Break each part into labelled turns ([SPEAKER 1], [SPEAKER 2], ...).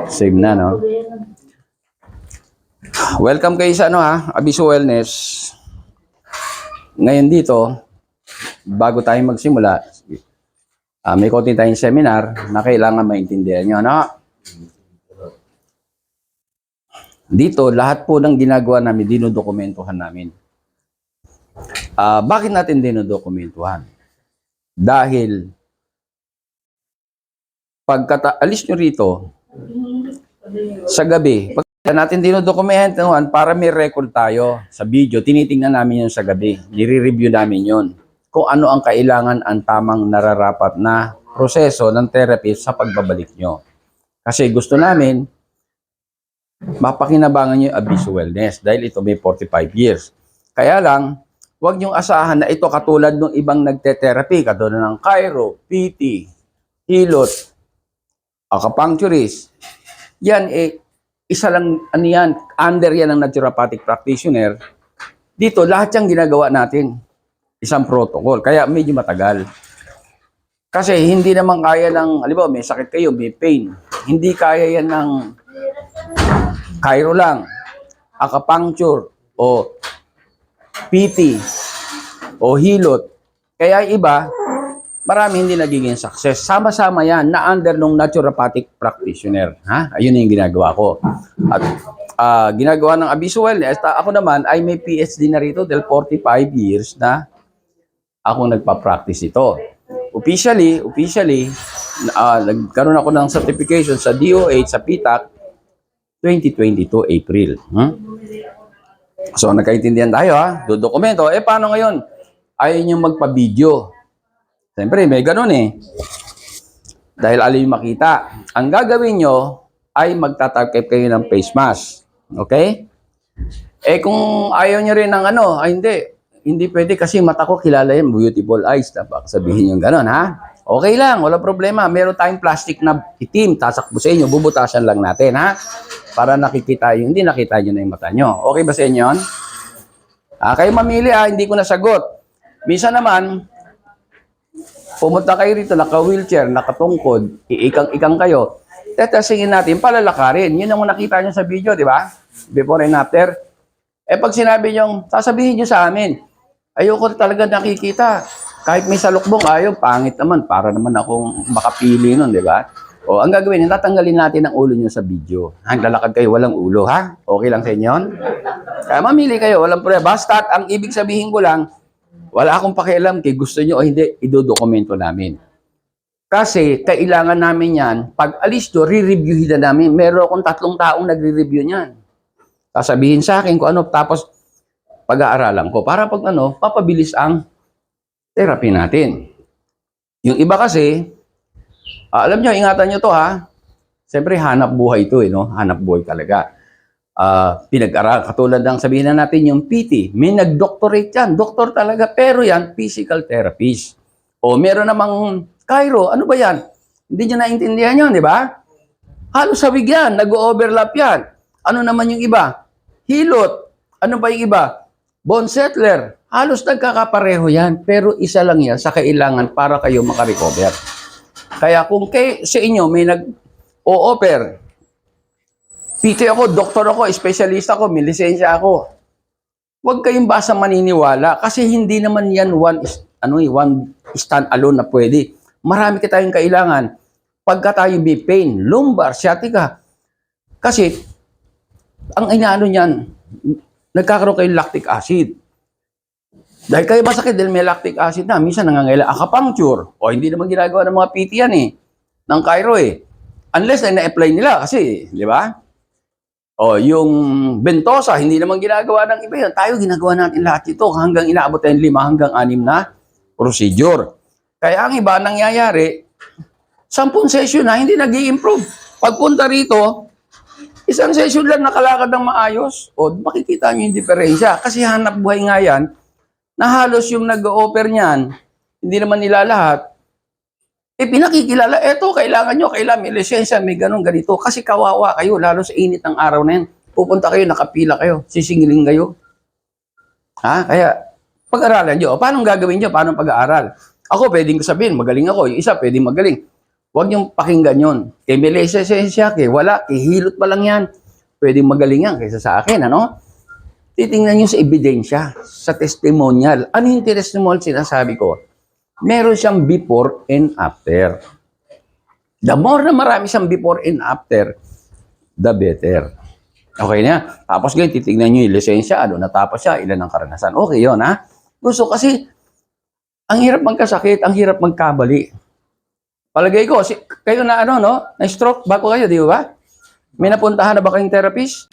[SPEAKER 1] Save na, no? Welcome kayo sa Abiso Wellness. Ngayon dito, bago tayo magsimula, may konti tayong seminar na kailangan maintindihan nyo, no? Dito, lahat po ng ginagawa namin, dinodokumentuhan namin. Bakit natin dinodokumentuhan? Dahil, pagkaalis nyo rito, sa gabi, pagka natin dinodokumentuhan para may record tayo sa video, tinitingnan namin yun sa gabi. Nire-review namin yun. Kung ano ang kailangan, ang tamang nararapat na proseso ng therapist sa pagbabalik nyo. Kasi gusto namin, mapakinabangan nyo yung Abiso Wellness dahil ito may 45 years. Kaya lang, huwag nyong asahan na ito katulad ng ibang nagte-therapy, katulad ng chiro, PT, hilot, acupuncturist. Yan, isa lang, under yan ng naturopathic practitioner. Dito, lahat yung ginagawa natin. Isang protocol. Kaya medyo matagal. Kasi hindi naman kaya ng, halimbawa, may sakit kayo, may pain. Hindi kaya yan ng chiro lang, acupuncture, o PT, o hilot. Kaya iba, marami hindi nagiging success. Sama-sama yan na under nung naturopathic practitioner. Ayun yung ginagawa ko. At ginagawa ng Abiso Wellness, ako naman ay may PhD na rito dahil 45 years na ako nagpa-practice ito. Officially, nagkaroon ako ng certification sa DOH, sa PTAC, 2022 April. So, nagkaintindihan tayo dokumento. Paano ngayon? Ayaw nyo magpa-video. Siyempre, may ganun Dahil alin yung makita. Ang gagawin nyo ay magtatakip kayo ng face mask. Okay? Kung ayaw nyo rin ng hindi pwede kasi mata ko kilala yan, beautiful eyes. Baka sabihin yung ganun, Okay lang, wala problema. Meron tayong plastic na itim, tasakbo sa inyo, bubutasan lang natin, para nakikita yung, hindi nakita nyo na yung mata nyo. Okay ba sa inyo yun? Kayo mamili, hindi ko nasagot. Minsan naman, pumunta kayo rito, naka-wheelchair, nakatungkod, iikang-ikang kayo, tetasingin natin, palalakarin. Yun ang nakita nyo sa video, di ba? Before and after. Pag sinabi nyo, sasabihin nyo sa amin, ayoko talaga nakikita. Kahit may salukbong, pangit naman, para naman akong makapili nun, di ba? O, ang gagawin, tatanggalin natin ang ulo nyo sa video. Lalakad kayo, walang ulo, Okay lang sa inyo? Kaya mamili kayo, walang problema. Basta, ang ibig sabihin ko lang, wala akong pakialam kung gusto nyo o hindi, idodokumento namin. Kasi, kailangan namin yan, pag alis nyo, re-reviewin na namin. Meron akong 3 taong nagre-review niyan. Sasabihin sa akin kung ano, tapos pag-aaralan ko. Para pag papabilis ang therapy natin. Yung iba kasi, alam nyo, ingatan nyo to Siyempre, hanap buhay ito Hanap buhay talaga. Pinag-aral, katulad ng sabihin na natin yung PT, may nag-doctorate yan, doktor talaga, pero yan, physical therapist. O meron namang chiro, ano ba yan? Hindi nyo naintindihan yun, di ba? Halos sabig yan, nag-overlap yan. Ano naman yung iba? Hilot. Ano ba yung iba? Bone settler. Halos nagkakapareho yan, pero isa lang yan sa kailangan para kayo makarecover. Kaya kung sa inyo may nag-o-offer, PT ako, doktor ako, specialist ako, may lisensya ako. Huwag kayong basta maniniwala kasi hindi naman yan one stand alone na pwede. Marami tayong kailangan. Pagka tayo may pain, lumbar, sciatica. Kasi, ang niyan, nagkakaroon kayo lactic acid. Dahil kayo masakit dahil may lactic acid na, minsan nangangailangan acupuncture. O hindi naman ginagawa ng mga PT yan ng chiro Unless ay na-apply nila kasi, di ba? O, yung bentosa, hindi naman ginagawa ng iba yan. Tayo, ginagawa natin lahat ito hanggang inaabot tayong 5 hanggang 6 na procedure. Kaya ang iba, nangyayari, 10 session na, hindi nag-i-improve. Pagpunta rito, isang session lang nakalakad ng maayos, o makikita nyo yung diferensya. Kasi hanap buhay nga yan, na halos yung nag-o-offer niyan, hindi naman nila lahat, pinakikilala, eto, kailangan may lisensya, may ganun, ganito. Kasi kawawa kayo, lalo sa init ng araw na yan. Pupunta kayo, nakapila kayo, sisingiling kayo. Kaya, pag-aralan nyo. Paano gagawin nyo? Paano pag-aaral? Ako, pwedeng ko sabihin, magaling ako. Yung isa, pwedeng magaling. Huwag niyong pakinggan yun. Kay Melissa Sensya, kay wala, kay hilot pa lang yan. Pwedeng magaling yan kaysa sa akin, ano? Titingnan niyo sa ebidensya, sa testimonial. Ano yung testimonial sinasabi ko? Meron siyang before and after. The more na marami siyang before and after, the better. Okay na? Tapos ngayon, titignan nyo yung lisensya, ano, natapos siya, ilan ang karanasan. Okay yun, ha? Gusto kasi, ang hirap magkasakit, ang hirap magkabali. Palagay ko, kayo na ano, no? Na-stroke, bago kayo, di ba? May napuntahan na ba kayong therapist?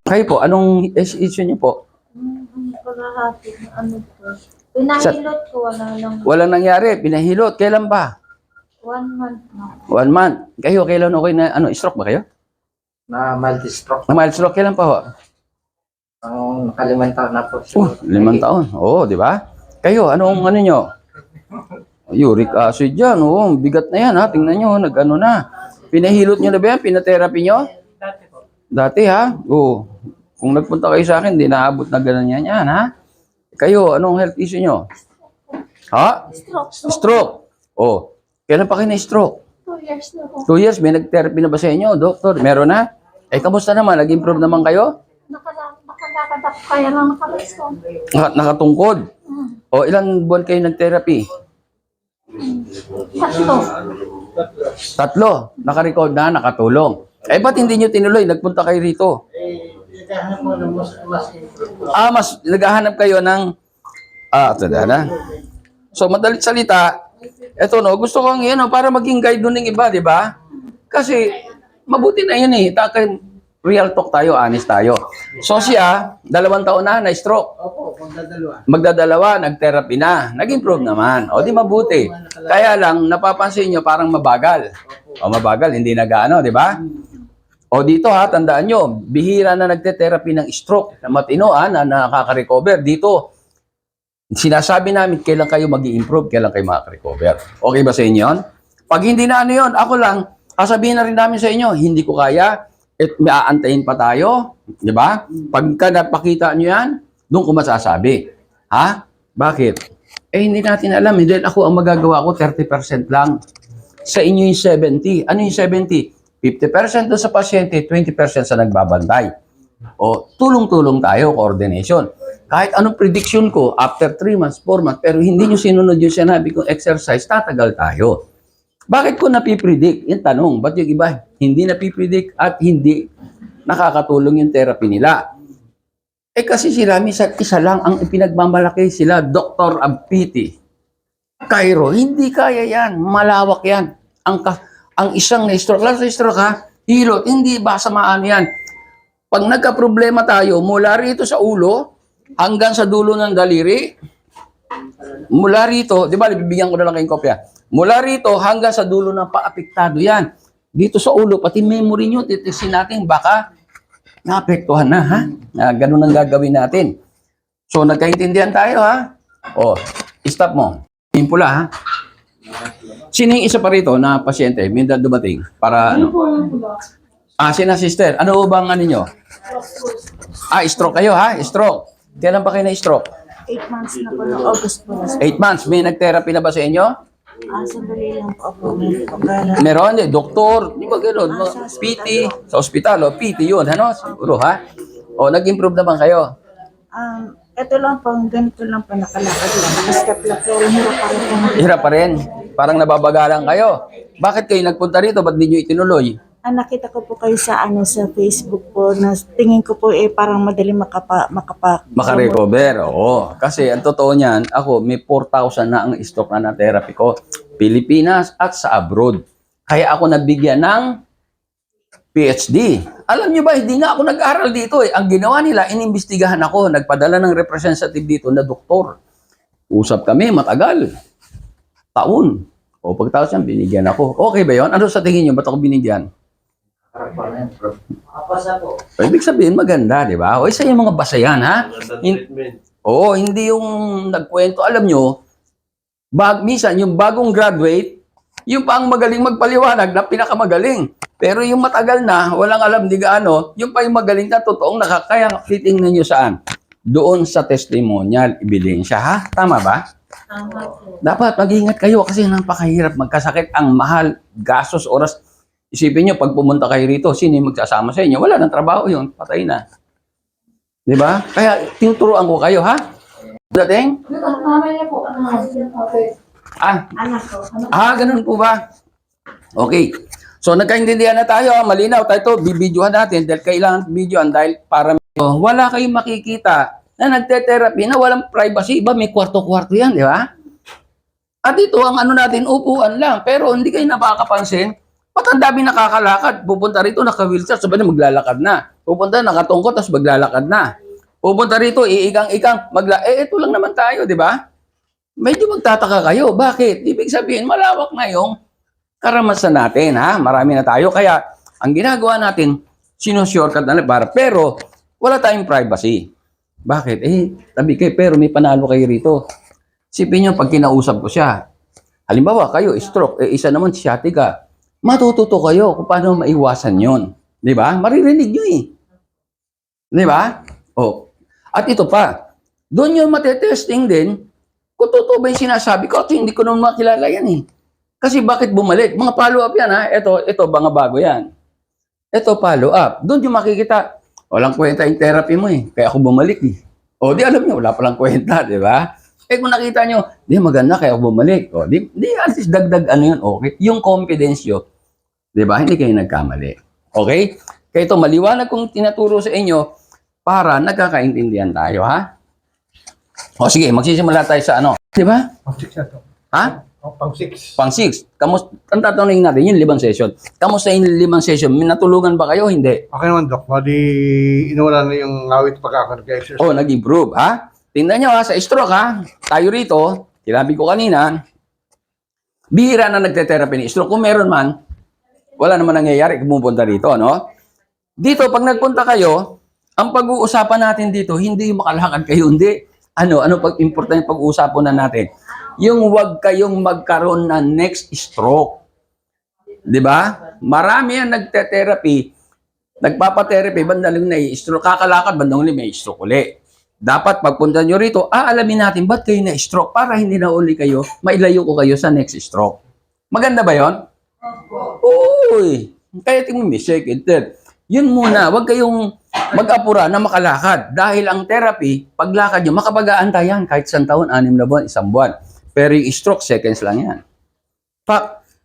[SPEAKER 1] Kayo po, anong issue niyo po?
[SPEAKER 2] Pagkakapit na ano po. Pinahilot ko, wala lang.
[SPEAKER 1] Walang nangyari, pinahilot. Kailan ba?
[SPEAKER 2] 1 month na.
[SPEAKER 1] 1 month. Kayo, kailan okay na, ano, stroke ba kayo?
[SPEAKER 3] Na mild stroke.
[SPEAKER 1] Na mild stroke, kailan pa ho?
[SPEAKER 3] Ang nakalimang taon na po. So,
[SPEAKER 1] 5 taon. Oo, di ba? Kayo, anong ano nyo? Uric acid yan, oo. Bigat na yan, ha? Tingnan nyo, nag-ano na. Pinahilot nyo na ba yan? Pinatherapy nyo?
[SPEAKER 3] dati po.
[SPEAKER 1] Dati, ha? Oo. Kung nagpunta kayo sa akin, di naabot na ganun yan, ha? Kayo, anong health issue nyo? Ha?
[SPEAKER 2] Stroke.
[SPEAKER 1] Stroke. Oh, kailan pa kayo na-stroke?
[SPEAKER 2] 2 years na po.
[SPEAKER 1] 2 years, may nag-therapy na ba sa inyo, doktor? Meron na? Eh, kamusta naman? Nag-improve naman kayo?
[SPEAKER 2] Nakalakad ako, kaya lang nakalason.
[SPEAKER 1] Nakatungkod? O, ilan buwan kayo nag-therapy?
[SPEAKER 2] 3.
[SPEAKER 1] 3. Naka-record na, nakatulong. Eh, ba't hindi nyo tinuloy? Nagpunta kayo rito.
[SPEAKER 3] Naghahanap mo ng mas improve.
[SPEAKER 1] Mas naghahanap kayo ng... tada na. So, madalit salita, eto no, gusto ko ang yan, para maging guide nun ng iba, di ba? Kasi, mabuti na yun eh. Real talk tayo, honest tayo. So siya, 2 taon na na-stroke.
[SPEAKER 3] Opo, magdadalawa.
[SPEAKER 1] Magdadalawa, nag-therapy na. Nag-improve naman. O di mabuti. Kaya lang, napapansin nyo, parang mabagal. O mabagal, hindi nag-ano, di ba? O dito ha, tandaan nyo, bihira na nagte-therapy ng stroke na matino na nakaka-recover. Dito, sinasabi namin kailan kayo mag-i-improve, kailan kayo makaka-recover. Okay ba sa inyo yun? Pag hindi na ano yun, ako lang, sasabihin na rin namin sa inyo, hindi ko kaya, may aantayin pa tayo, di ba? Pagka napakita nyo yan, doon ko masasabi. Ha? Bakit? Eh, hindi natin alam. Dahil ako, ang magagawa ko, 30% lang. Sa inyo yung 70. Ano yung 70? 50% doon sa pasyente, 20% sa nagbabantay. O, tulong-tulong tayo, coordination. Kahit anong prediction ko, after 3 months, 4 months, pero hindi nyo sinunod yung sinabi kong exercise, tatagal tayo. Bakit ko napipredict? Yung tanong, ba't yung iba hindi napipredict at hindi nakakatulong yung therapy nila? Eh kasi sila, isa lang ang ipinagmamalaki sila, Dr. Ampiti. Cairo, hindi kaya yan, malawak yan. Ang isang na-stroke, lalo sa stroke ha, hilot, hindi ba samaan yan? Pag nagka-problema tayo, mula rito sa ulo, hanggang sa dulo ng daliri, mula rito, di ba, bibigyan ko na lang kayong kopya. Mula rito hanggang sa dulo ng paapektado yan. Dito sa ulo, pati memory nyo, titisin natin, baka naapektuhan na, ha? Ganun ang gagawin natin. So, nagkaintindihan tayo, ha? O, stop mo. Yung pula, ha? Sino yung isa pa rito na pasyente? May dumating para, ano? Sina sister. Ano bang ano nyo? Stroke kayo, ha? Stroke. Kailan pa kayo na-stroke?
[SPEAKER 2] 8 months na po, no August po.
[SPEAKER 1] 8 months. May nag-therapy na ba sa inyo?
[SPEAKER 2] Sandali lang po ako. May
[SPEAKER 1] Meron eh, doktor, di ba gano'n? PT, sa ospital, PT yun, ano? Siguro, ha? O, nag-improve naman kayo.
[SPEAKER 2] Ito lang po, ganito lang po, nakalakad lang. Step lang po, hirap pa rin po.
[SPEAKER 1] Hirap pa rin. Parang nababagalan kayo. Bakit kayo nagpunta rito? Ba't di nyo itinuloy?
[SPEAKER 2] nakita ko po kayo sa sa Facebook po na tingin ko po parang madali
[SPEAKER 1] Makarecover, oo. Kasi ang totoo niyan, ako may 4,000 na ang stock na therapy ko. Pilipinas at sa abroad. Kaya ako nabigyan ng PhD. Alam niyo ba, hindi nga ako nag-aral dito eh. Ang ginawa nila, inimbestigahan ako. Nagpadala ng representative dito na doktor. Usap kami, matagal. Taon. O pagkatapos yan, binigyan ako. Okay ba yon? Ano sa tingin niyo? Ba't ako binigyan?
[SPEAKER 3] Karakter na yan, bro.
[SPEAKER 1] O, ibig sabihin, maganda, di ba? O isa yung mga basayan, ha? Oo, hindi yung nagkwento. Alam nyo, minsan, yung bagong graduate, yung pa ang magaling magpaliwanag na pinakamagaling. Pero yung matagal na, walang alam di gaano, yung pa yung magaling na totoong nakakaya, titingnan nyo saan? Doon sa testimonial, ebidensya, ha? Tama ba? Dapat mag-ingat kayo kasi napakahirap magkasakit. Ang mahal, gastos, oras. Isipin nyo, pag pumunta kayo rito, sino yung magsasama sa inyo? Wala ng trabaho yun, patay na. Di ba? Kaya tinuturuan ko kayo, ha? Dating? Ganun po ba? Okay. So, nagkaintindihan na tayo. Malinaw tayo ito. Bibidyohan natin dahil kailangan bidyohan dahil para wala kayong makikita na nagte-therapy na walang privacy. Iba may kwarto-kwarto yan, di ba? At ito, ang ano natin, upuan lang. Pero hindi kayo napakapansin. Ba't ang dami nakakalakad? Pupunta rito, naka-wheelchair, sabi na maglalakad na. Pupunta, nakatungkot, tapos maglalakad na. Pupunta rito, iikang-ikang, ito lang naman tayo, di ba? Medyo magtataka kayo. Bakit? Ibig sabihin, malawak na yung karamasan natin, ha? Marami na tayo. Kaya, ang ginagawa natin, sinushortcut na para. Pero, wala tayong privacy. Bakit? Tabi kayo, pero may panalo kayo rito. Sipin nyo, pag kinausap ko siya, halimbawa, kayo, stroke, isa naman sciatica, matututo kayo kung paano maiwasan yon. Di ba? Maririnig nyo eh. Di ba? Oh. At ito pa, doon yung matetesting din, kung totoo ba yung sinasabi ko, hindi ko naman makilala yan eh. Kasi bakit bumalik? Mga follow-up yan ha. Ito, mga bago yan. Ito, follow-up. Doon yung makikita, walang kwenta yung therapy mo eh. Kaya ako bumalik eh. O, di alam nyo, wala palang kwenta, di ba? Kung nakita nyo, di maganda, kaya ako bumalik. O, di at least dagdag ano yun, okay? Yung confidence yun, di ba? Hindi kayo nagkamali. Okay? Kaya ito, maliwanag kong tinaturo sa inyo para nagkakaintindihan tayo, ha? O, sige, magsisimula tayo sa ano. Di ba?
[SPEAKER 3] Pang-6 na to.
[SPEAKER 1] Ha?
[SPEAKER 3] Pang-6.
[SPEAKER 1] Pang-6. Ang tatanungin natin, yung 5 session. Kamusta yung 5 session? Minatulungan ba kayo? Hindi.
[SPEAKER 3] Okay naman, Doc. Bali, inawala na yung awit pagkaka-exercise.
[SPEAKER 1] Oh, nag-improve, ha? Tingnan nyo, ha? Sa stroke, ha? Tayo rito, sinabi ko kanina, bihira na nagte-therapy ni stroke. Kung meron man, wala naman nangyayari kung pumunta dito, no? Dito, pag nagpunta kayo, ang pag-uusapan natin dito, hindi yung makalakad kayo, hindi. Ano importante pag-uusapan na natin? Yung wag kayong magkaroon ng next stroke. Di ba? Marami yan nagte-therapy, nagpapa-therapy, bandaling na stroke, kakalakad, bandang may stroke uli. Dapat pagpunta nyo rito, alamin natin ba't kayo na-stroke para hindi na uli kayo, mailayo ko kayo sa next stroke. Maganda ba yon? Uy! Kaya tingin mo, second, third. Yun muna, wag kayong mag-apura na makalakad. Dahil ang therapy, paglakad nyo, makapag-aantay yan kahit 1 taon, 6 na buwan, 1 buwan. Pero yung stroke, seconds lang yan.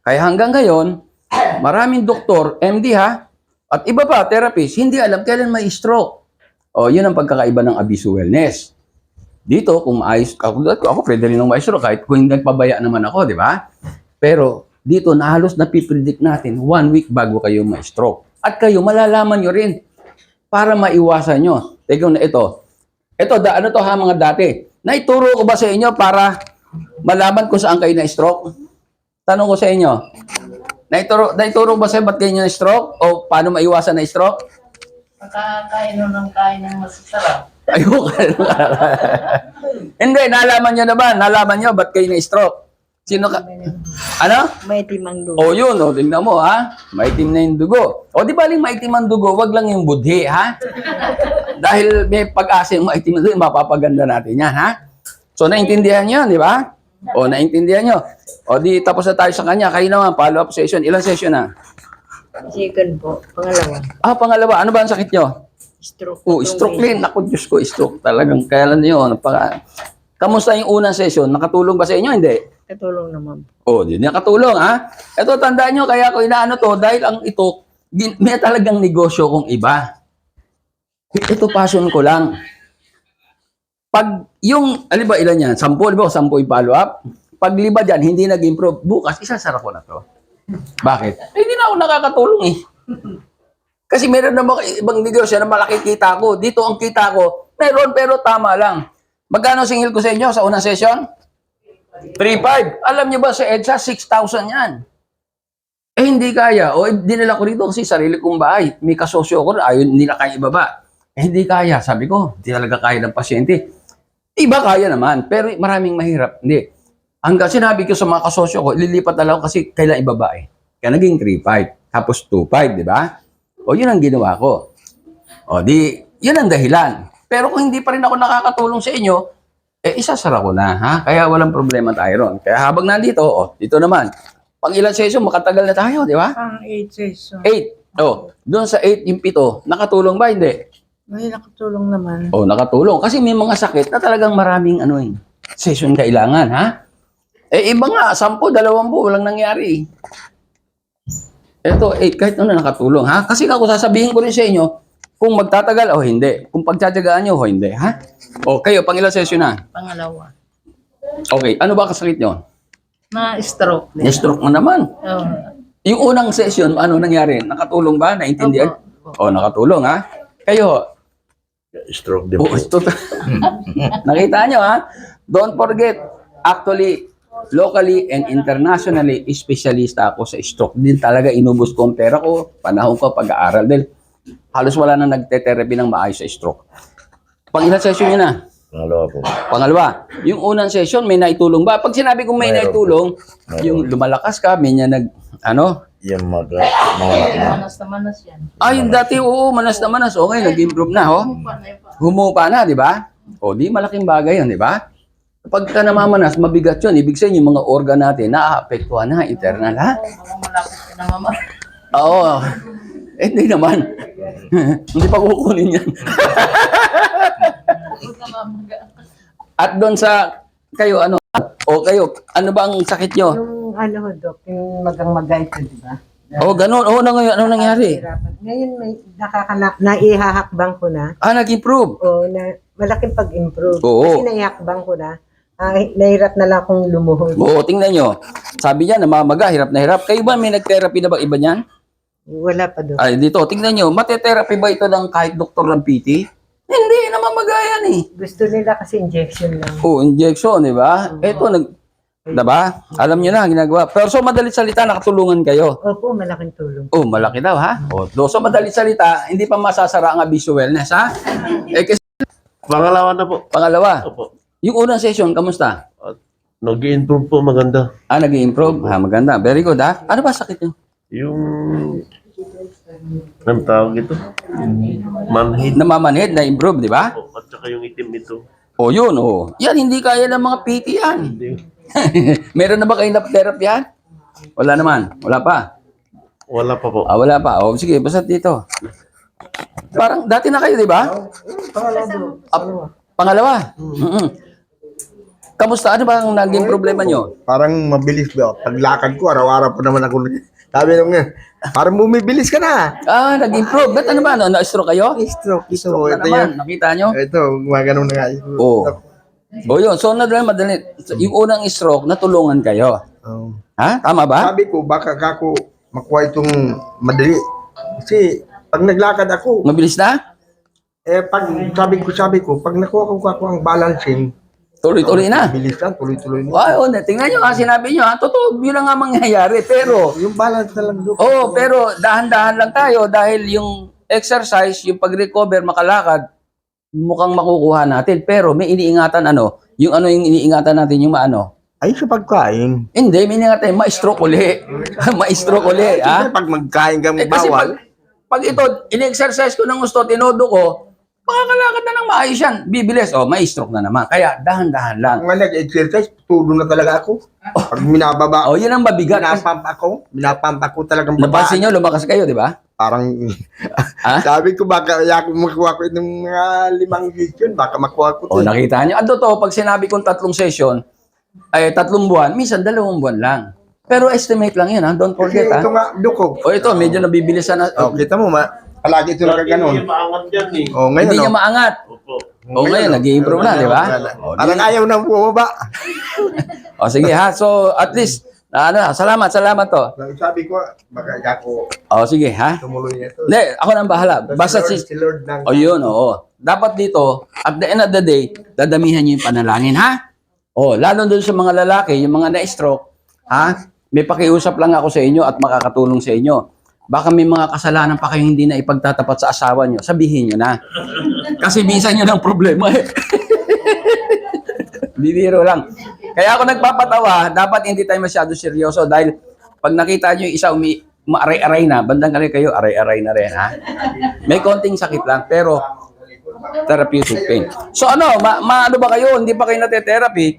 [SPEAKER 1] Kaya hanggang ngayon, maraming doktor, MD ha, at iba pa, therapist, hindi alam kailan may stroke. O, yun ang pagkakaiba ng Abiso Wellness. Dito, kung maayos, ako pwede rin ng may stroke, kahit kung hindi nagpabaya naman ako, di ba? Pero, dito, halos napipredict natin 1 week bago kayo may stroke. At kayo, malalaman nyo rin para maiwasan nyo. Teka na ito. Ito, ano to ha mga dati? Naituro ko ba sa inyo para malaman kung saan kayo na-stroke? Tanong ko sa inyo. Naituro ba sa inyo ba't kayo na-stroke? O paano maiwasan na stroke?
[SPEAKER 3] Pagkakain ng masasarap.
[SPEAKER 1] Ayun. Hindi, nalaman nyo naman. Nalaman nyo ba't kayo na-stroke? Sino ka? Ano?
[SPEAKER 2] Maitim ang dugo.
[SPEAKER 1] O yun, tingnan mo ha. Maitim na yung dugo. O di baling maitim ang dugo, wag lang yung budhi ha. Dahil may pag-asa yung maitim na dugo, mapapaganda natin yan ha. So naintindihan nyo, di ba? O naintindihan nyo. O di tapos na tayo sa kanya. Kayo naman, follow-up session. Ilang session na?
[SPEAKER 2] Second po. Pangalawa.
[SPEAKER 1] Pangalawa. Ano ba ang sakit nyo?
[SPEAKER 2] Stroke.
[SPEAKER 1] Stroke din. Naku, Diyos ko, stroke. Talagang kaya lang nyo. Kamusta yung unang session? Nakatulong ba sa inyo? Hindi.
[SPEAKER 2] Katulong naman.
[SPEAKER 1] Di nakatulong ha. Ito, tandaan nyo, kaya ko inaano to, dahil ang ito, may talagang negosyo kong iba. Ito passion ko lang. Pag yung, alam ba ilan yan? 10, di ba? 10 yung follow up. Pag liba dyan, hindi nag-improve. Bukas, isasara ko na to. Bakit? Hindi na ako nakakatulong eh. Kasi meron na mga ibang negosyo na malaki kita ko. Dito ang kita ko, meron pero tama lang. Magkano singil ko sa inyo sa unang session? 3,500. Alam niyo ba sa EDSA, 6,000 yan. Eh hindi kaya. O dinala ko rito kasi sarili kong bahay. May kasosyo ko, ayaw nila kaya ibaba. Eh hindi kaya. Sabi ko, hindi talaga kaya ng pasyente. Iba kaya naman, pero maraming mahirap. Hindi. Hanggang sinabi ko sa mga kasosyo ko, lilipat na lang ako kasi kailan ibaba eh. Kaya naging 3,500. Tapos 2,500, di ba? O yun ang ginawa ko. O di, yun ang dahilan. Pero kung hindi pa rin ako nakakatulong sa inyo, eh isasara ko na, ha? Kaya walang problema tayo ron. Kaya habang nandito, dito naman, pang ilang session, makatagal na tayo, di ba?
[SPEAKER 2] Pang 8 session.
[SPEAKER 1] 8. Doon sa 8, yung 7, nakatulong ba? Hindi.
[SPEAKER 2] May nakatulong naman.
[SPEAKER 1] Nakatulong. Kasi may mga sakit na talagang maraming session kailangan, ha? Eh, iba nga, 10, 20, walang nangyari. Ito, 8, kahit ano nakatulong, ha? Kasi ako sasabihin ko rin sa inyo, kung magtatagal o hindi. Kung pagtsatsagaan nyo o hindi, ha? Kayo, pang ilang session na?
[SPEAKER 2] Pangalawa.
[SPEAKER 1] Okay, ano ba kasakit nyo?
[SPEAKER 2] Na-stroke.
[SPEAKER 1] Na-stroke mo naman.
[SPEAKER 2] Oh.
[SPEAKER 1] Yung unang session, ano nangyari? Nakatulong ba? Naintindihan? Nakatulong, ha? Kayo,
[SPEAKER 3] Stroke din
[SPEAKER 1] ito. Nakita nyo, ha? Don't forget, actually, locally and internationally, specialista ako sa stroke. Din talaga inubos ko ang pera ko, panahon ko, pag-aaral. Dahil halos wala na nagte-therapy ng maayos sa stroke. Pang ilang session yun na?
[SPEAKER 3] Pangalawa po.
[SPEAKER 1] Pangalawa. Yung unang session, may naitulong ba? Pag sinabi kong may
[SPEAKER 3] Mayroon.
[SPEAKER 1] naitulong, yung lumalakas ka, may niya
[SPEAKER 3] Yung mga
[SPEAKER 2] Manas na manas yan.
[SPEAKER 1] yung dati, manas na manas. Okay, nag-improve na, Humupa na, di ba? Di malaking bagay yun, di ba? Pagka namamanas, mabigat yun. Ibig sabihin, yung mga organ natin, naaapektuhan na, eternal, ha?
[SPEAKER 2] Malapit ka na mama.
[SPEAKER 1] Oo. Hindi naman. Hindi pa kukunin yan. At doon sa, kayo, kayo, ano ba ang sakit nyo?
[SPEAKER 2] Yung Dok, yung magang-magay ko, di ba?
[SPEAKER 1] Ganun. Ngayon, ano nangyari?
[SPEAKER 2] Ngayon may naihahakbang ko na.
[SPEAKER 1] Nag-improve.
[SPEAKER 2] Malaking pag-improve.
[SPEAKER 1] Oo.
[SPEAKER 2] Kasi naihakbang ko na. Nahirap na lang akong lumuhod.
[SPEAKER 1] Tingnan nyo. Sabi niya, namamaga, hirap na hirap. Kayo ba may nag-therapy na ba iba niyan?
[SPEAKER 2] Wala pa doon.
[SPEAKER 1] Dito, tingnan nyo. Mate-therapy ba ito ng kahit doktor ng PT? Hindi, namamaga yan eh.
[SPEAKER 2] Gusto nila kasi injection lang.
[SPEAKER 1] Injection, di ba? Ito, diba? Alam nyo na, ginagawa. Pero so, madalit salita, nakatulungan kayo.
[SPEAKER 2] Opo, malaking tulong.
[SPEAKER 1] Malaki daw, ha? So, madalit salita, hindi pa masasara ang Abiso Wellness, ha? Kasi,
[SPEAKER 3] Pangalawa na po.
[SPEAKER 1] pangalawa,
[SPEAKER 3] Opo.
[SPEAKER 1] yung unang session, kamusta?
[SPEAKER 3] Nag-i-improve po maganda.
[SPEAKER 1] Nag-i-improve? Maganda. Very good, ha? Ano ba sakit nyo?
[SPEAKER 3] Yung... Anong tawag ito? Manhid
[SPEAKER 1] Namamanhid, na-improve, di ba?
[SPEAKER 3] po. At saka yung itim nito.
[SPEAKER 1] Yun. Yan, hindi kaya ng mga PT yan.
[SPEAKER 3] Hindi.
[SPEAKER 1] Meron na ba kayo na therapy yan? Wala naman. Wala pa.
[SPEAKER 3] Wala pa po.
[SPEAKER 1] Wala pa. Sige, basta dito. Parang dati na kayo, di ba? Pangalawa. Kamusta? Ano ba ang naging problema nyo?
[SPEAKER 4] Parang mabilis ba? Paglakad ko, araw-araw pa naman ako. Sabi nung parang bumibilis ka na.
[SPEAKER 1] Nag-improve. Ba't ano ba? Na-stroke kayo?
[SPEAKER 4] Stroke.
[SPEAKER 1] Stroke na
[SPEAKER 4] Ito
[SPEAKER 1] naman.
[SPEAKER 4] yan.
[SPEAKER 1] Nakita nyo?
[SPEAKER 4] Ito, gumagano na nga.
[SPEAKER 1] Yun. So, madali. Yung unang stroke, natulungan kayo.
[SPEAKER 4] Oh.
[SPEAKER 1] Ha? Tama ba?
[SPEAKER 4] Sabi ko, baka kako makuha itong madali. Kasi pag naglakad ako,
[SPEAKER 1] Mabilis na?
[SPEAKER 4] pag sabi ko, pag nakuha ko ang balancing,
[SPEAKER 1] Tuloy-tuloy na.
[SPEAKER 4] bilis na, tuloy-tuloy na.
[SPEAKER 1] Tingnan nyo sinabi nyo totoo, yun lang nga mangyayari. Pero,
[SPEAKER 4] Yung balance na lang doon.
[SPEAKER 1] pero dahan-dahan lang tayo dahil yung exercise, yung pag-recover, makalakad, mukhang makukuha natin. Pero may iniingatan yung iniingatan natin yung
[SPEAKER 4] Ay, sa pagkain.
[SPEAKER 1] Hindi, may iniingatan, ma-stroke uli. Ma-stroke uli, ha?
[SPEAKER 4] Kasi pag magkain kang
[SPEAKER 1] Kasi
[SPEAKER 4] bawal,
[SPEAKER 1] pag ito, in-exercise ko ng gusto, tinodo ko, makakalakad na ng maayos yan. Bibilis, may stroke na naman. Kaya dahan-dahan lang.
[SPEAKER 4] kung nga nag-exercise, tulo na talaga ako. Pag minababa,
[SPEAKER 1] Yun ang mabigat.
[SPEAKER 4] minapump ako talagang
[SPEAKER 1] Napansin nyo, lumakas kayo, di ba?
[SPEAKER 4] Parang, sabi ko baka kaya kung makuha ko itong mga 5 session, baka makuha ko ito.
[SPEAKER 1] Nakita nyo. Totoo, pag sinabi kong 3 session, ay 3 buwan, minsan 2 buwan lang. Pero estimate lang yun, ha? Don't
[SPEAKER 4] Kasi
[SPEAKER 1] forget, ha?
[SPEAKER 4] ito nga, dukog.
[SPEAKER 1] O ito, medyo nabibilisan na.
[SPEAKER 4] Oh, kita mo, palagi ito nakaganon.
[SPEAKER 5] maangat yan eh.
[SPEAKER 4] Oh, ngayon,
[SPEAKER 1] Hindi niya
[SPEAKER 4] oh.
[SPEAKER 1] maangat.
[SPEAKER 5] Opo.
[SPEAKER 1] O ngayon, nag-i-improve na, di ba?
[SPEAKER 4] Parang ayaw nang bumaba.
[SPEAKER 1] O sige, ha? So, at least, salamat to.
[SPEAKER 4] Sabi ko, baka ako
[SPEAKER 1] O sige, ha?
[SPEAKER 4] tumuloy nito.
[SPEAKER 1] Hindi, ako nang bahala. Basta
[SPEAKER 4] si Lord ng...
[SPEAKER 1] O yun, oo. Dapat dito, at the end of the day, dadamihan nyo yung panalangin, ha? O, lalo doon sa mga lalaki, yung mga na-stroke, ha? May pakiusap lang ako sa inyo at makakatulong sa inyo. Baka may mga kasalanan pa kayo hindi na ipagtatapat sa asawa nyo, sabihin nyo na. Kasi minsan yun ang problema eh. Bibiro lang. Kaya ako nagpapatawa, dapat hindi tayo masyado seryoso dahil pag nakita nyo yung isa maaray-aray na, bandang aray kayo, aray-aray na rin, ha? May konting sakit lang, pero therapeutic pain. So ano, ano ba kayo? Hindi pa kayo nate-therapy?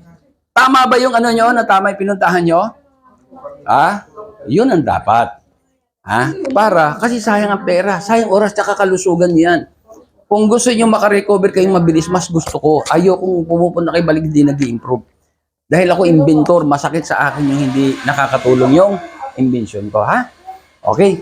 [SPEAKER 1] Tama ba yung ano nyo, na tama yung pinuntahan nyo? Ha? Yun ang dapat. Ha? Para, kasi sayang ang pera, sayang oras, tsaka kalusugan nyo yan. Kung gusto nyo makarecover kayong mabilis, mas gusto ko. Ayokong pumupunta kayo balik, hindi nag-i-improve. Dahil ako inventor, masakit sa akin yung hindi nakakatulong yung invention ko, ha? Okay?